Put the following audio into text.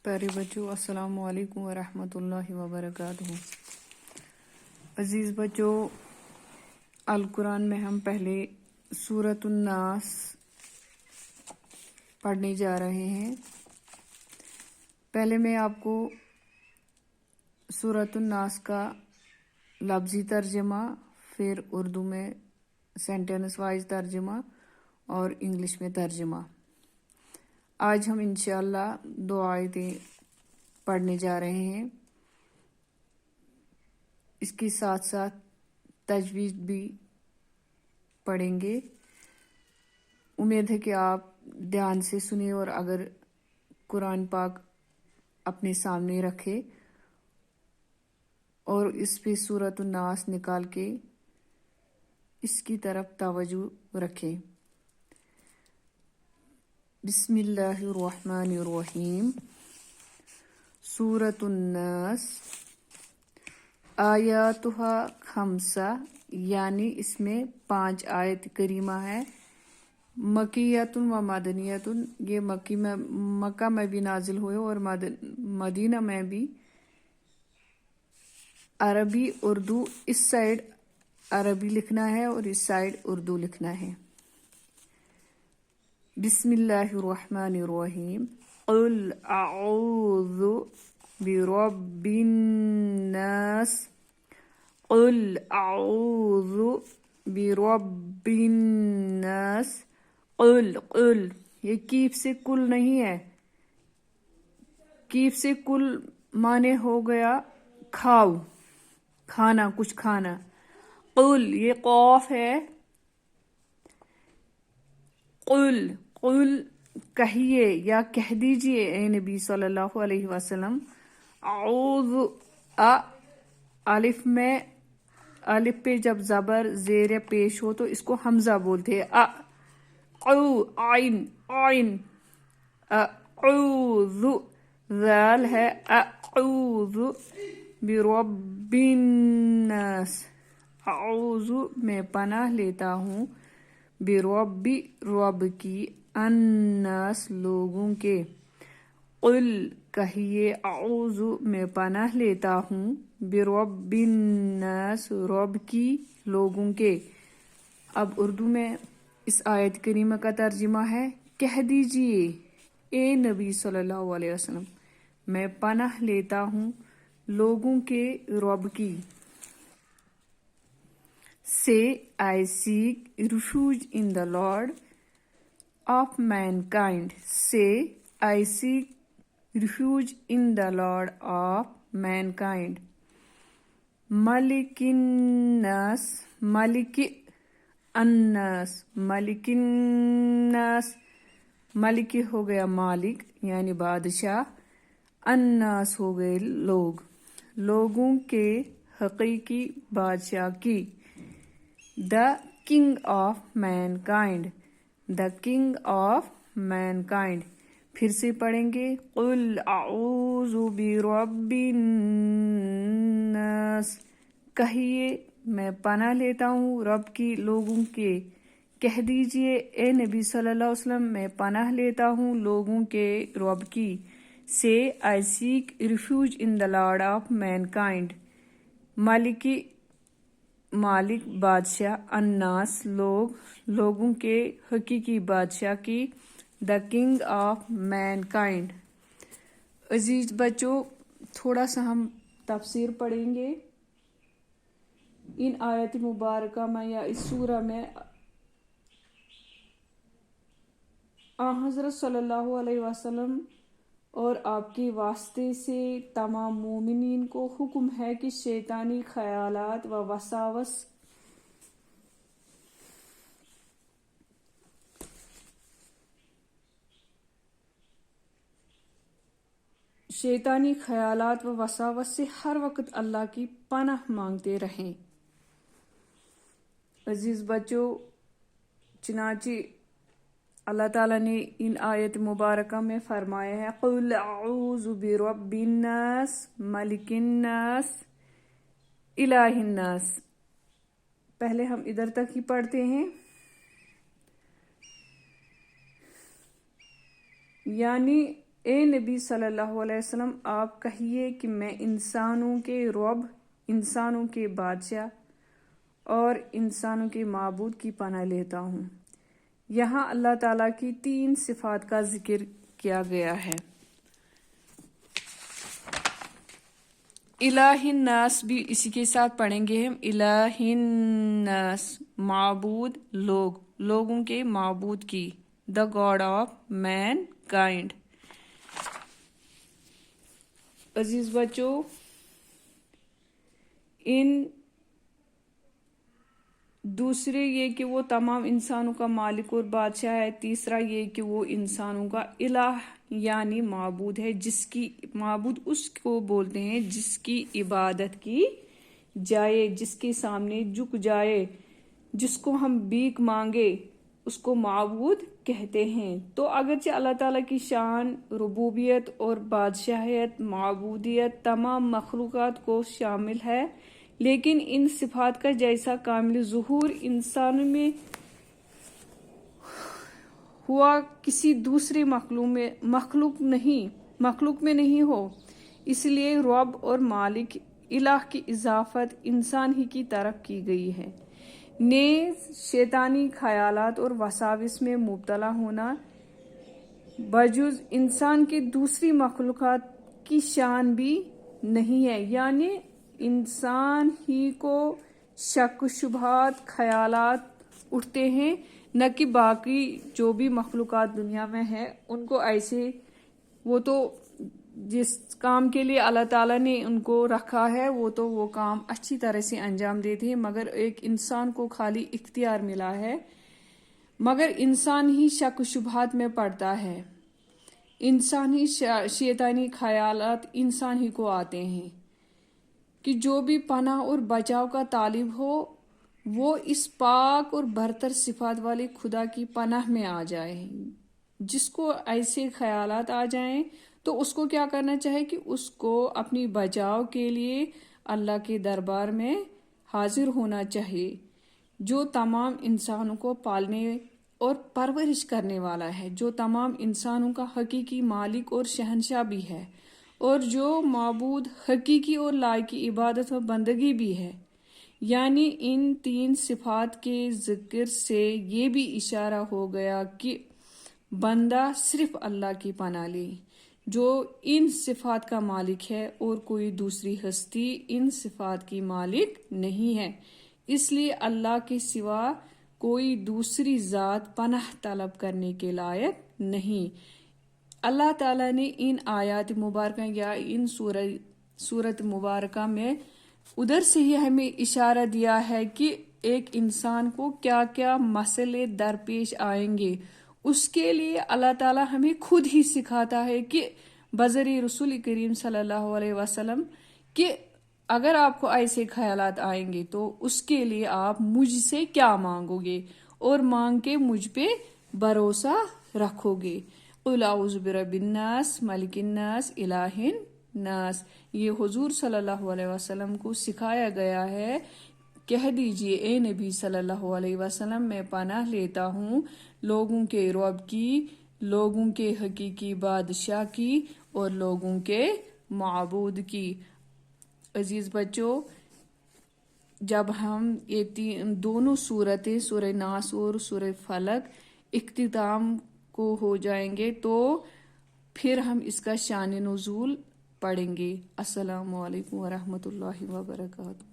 پیارے بچوں، السلام علیکم ورحمۃ اللہ وبرکاتہ۔ عزیز بچوں، القرآن میں ہم پہلے سورۃ الناس پڑھنے جا رہے ہیں۔ پہلے میں آپ کو سورۃ الناس کا لفظی ترجمہ، پھر اردو میں سینٹینس وائز ترجمہ اور انگلش میں ترجمہ۔ آج ہم انشاءاللہ 2 آیتیں پڑھنے جا رہے ہیں، اس کے ساتھ ساتھ تجوید بھی پڑھیں گے۔ امید ہے کہ آپ دھیان سے سنیں اور اگر قرآن پاک اپنے سامنے رکھے اور اس پہ سورۃ الناس نکال کے اس کی طرف توجہ رکھیں۔ بسم اللہ الرحمن الرحیم۔ سورۃ الناس آیاتھا 5، یعنی اس میں 5 آیت کریمہ ہے۔ مکیۃ و مدنیۃ، یہ مکہ میں بھی نازل ہوئے اور مدینہ میں بھی۔ عربی اردو، اس سائڈ عربی لکھنا ہے اور اس سائڈ اردو لکھنا ہے۔ بسم اللہ الرحمن الرحیم۔ قل اعوذ برب الناس، قل اعوذ برب الناس۔ قل یہ کیف سے کل نہیں ہے، کیف سے کل معنی ہو گیا کھاؤ، کھانا، کچھ کھانا۔ قل یہ قاف ہے، قل کہیے یا کہہ دیجئے اے نبی صلی اللہ علیہ وسلم۔ اعوذ، الف پہ جب زبر زیر پیش ہو تو اس کو حمزہ بولتے ہیں۔ عین، اعوذ، ذال ہے، اعوذ برب الناس، اعوذ میں پناہ لیتا ہوں، برب رب کی، الناس لوگوں کے۔ قل کہیے، اعوذ میں پناہ لیتا ہوں، برب الناس رب کی، لوگوں کے۔ اب اردو میں اس آیت کریمہ کا ترجمہ ہے، کہہ دیجئے اے نبی صلی اللہ علیہ وسلم، میں پناہ لیتا ہوں لوگوں کے رب کی۔ Say, I seek refuge in the Lord of mankind. Say, I seek refuge in the Lord of mankind. Malikin nas, Maliki annas, Malikin nas، ملک ہو گیا مالک یعنی بادشاہ، الناس ہو گئے لوگ، لوگوں کے حقیقی بادشاہ کی۔ The king of mankind، the king of mankind۔ پھر سے پڑھیں گے، قل اعوذ برب الناس، کہیے میں پناہ لیتا ہوں رب کی، لوگوں کے۔ کہہ دیجئے اے نبی صلی اللہ علیہ وسلم، میں پناہ لیتا ہوں لوگوں کے رب کی۔ Say, I seek refuge in the Lord of mankind۔ مالک بادشاہ، الناس لوگ، لوگوں کے حقیقی بادشاہ کی، the king of mankind. عزیز بچوں، تھوڑا سا ہم تفسیر پڑھیں گے۔ ان آیت مبارکہ میں یا اس سورہ میں حضرت صلی اللہ علیہ وسلم اور آپ کے واسطے سے تمام مومنین کو حکم ہے کہ شیطانی خیالات و وساوس سے ہر وقت اللہ کی پناہ مانگتے رہیں۔ عزیز بچوں، چنانچہ اللہ تعالیٰ نے ان آیت مبارکہ میں فرمایا ہے، قل اعوذ برب الناس، ملک الناس، الہ الناس۔ پہلے ہم ادھر تک ہی پڑھتے ہیں، یعنی اے نبی صلی اللہ علیہ وسلم آپ کہیے کہ میں انسانوں کے رب، انسانوں کے بادشاہ اور انسانوں کے معبود کی پناہ لیتا ہوں۔ یہاں اللہ تعالیٰ کی 3 صفات کا ذکر کیا گیا ہے۔ الہ الناس بھی اسی کے ساتھ پڑھیں گے ہم۔ الہ الناس معبود لوگ، لوگوں کے معبود کی، the God of mankind. عزیز بچوں، ان دوسرے یہ کہ وہ تمام انسانوں کا مالک اور بادشاہ ہے، تیسرا یہ کہ وہ انسانوں کا الہ یعنی معبود ہے، جس کی معبود اس کو بولتے ہیں جس کی عبادت کی جائے، جس کے سامنے جھک جائے، جس کو ہم بھیک مانگے، اس کو معبود کہتے ہیں۔ تو اگرچہ اللہ تعالیٰ کی شان، ربوبیت اور بادشاہیت، معبودیت تمام مخلوقات کو شامل ہے، لیکن ان صفات کا جیسا کامل ظہور انسانوں میں ہوا کسی دوسری مخلوق میں نہیں ہو۔ اس لیے رب اور مالک الہ کی اضافت انسان ہی کی طرف کی گئی ہے۔ نیز شیطانی خیالات اور وساوس میں مبتلا ہونا بجز انسان کے دوسری مخلوقات کی شان بھی نہیں ہے، یعنی انسان ہی کو شک و شبہات، خیالات اٹھتے ہیں، نہ کہ باقی جو بھی مخلوقات دنیا میں ہیں ان کو ایسے، وہ تو جس کام کے لیے اللہ تعالیٰ نے ان کو رکھا ہے وہ کام اچھی طرح سے انجام دیتے ہیں، مگر ایک انسان کو خالی اختیار ملا ہے، مگر انسان ہی شک و شبہات میں پڑتا ہے، انسان ہی شیطانی خیالات انسان ہی کو آتے ہیں کہ جو بھی پناہ اور بچاؤ کا طالب ہو وہ اس پاک اور برتر صفات والے خدا کی پناہ میں آ جائے۔ جس کو ایسے خیالات آ جائیں تو اس کو کیا کرنا چاہے کہ اس کو اپنی بچاؤ کے لیے اللہ کے دربار میں حاضر ہونا چاہیے، جو تمام انسانوں کو پالنے اور پرورش کرنے والا ہے، جو تمام انسانوں کا حقیقی مالک اور شہنشاہ بھی ہے، اور جو معبود حقیقی اور لائق عبادت و بندگی بھی ہے۔ یعنی ان 3 صفات کے ذکر سے یہ بھی اشارہ ہو گیا کہ بندہ صرف اللہ کی پناہ لے، جو ان صفات کا مالک ہے، اور کوئی دوسری ہستی ان صفات کی مالک نہیں ہے۔ اس لیے اللہ کے سوا کوئی دوسری ذات پناہ طلب کرنے کے لائق نہیں۔ اللہ تعالیٰ نے ان آیات مبارکہ یا ان سورت مبارکہ میں ادھر سے ہی ہمیں اشارہ دیا ہے کہ ایک انسان کو کیا کیا مسئلے درپیش آئیں گے۔ اس کے لیے اللہ تعالیٰ ہمیں خود ہی سکھاتا ہے کہ بذریعہ رسول کریم صلی اللہ علیہ وسلم کہ اگر آپ کو ایسے خیالات آئیں گے تو اس کے لیے آپ مجھ سے کیا مانگو گے، اور مانگ کے مجھ پہ بھروسہ رکھو گے۔ قل اعوذ برب الناس ملک الناس الہ الناس، یہ حضور صلی اللہ علیہ وسلم کو سکھایا گیا ہے۔ کہہ دیجئے اے نبی صلی اللہ علیہ وسلم میں پناہ لیتا ہوں لوگوں کے رب کی، لوگوں کے حقیقی بادشاہ کی، اور لوگوں کے معبود کی۔ عزیز بچوں، جب ہم یہ دونوں صورتیں سورہ ناس اور سورہ فلق اختتام کو ہو جائیں گے تو پھر ہم اس کا شان نزول پڑھیں گے۔ السلام علیکم ورحمۃ اللہ وبرکاتہ۔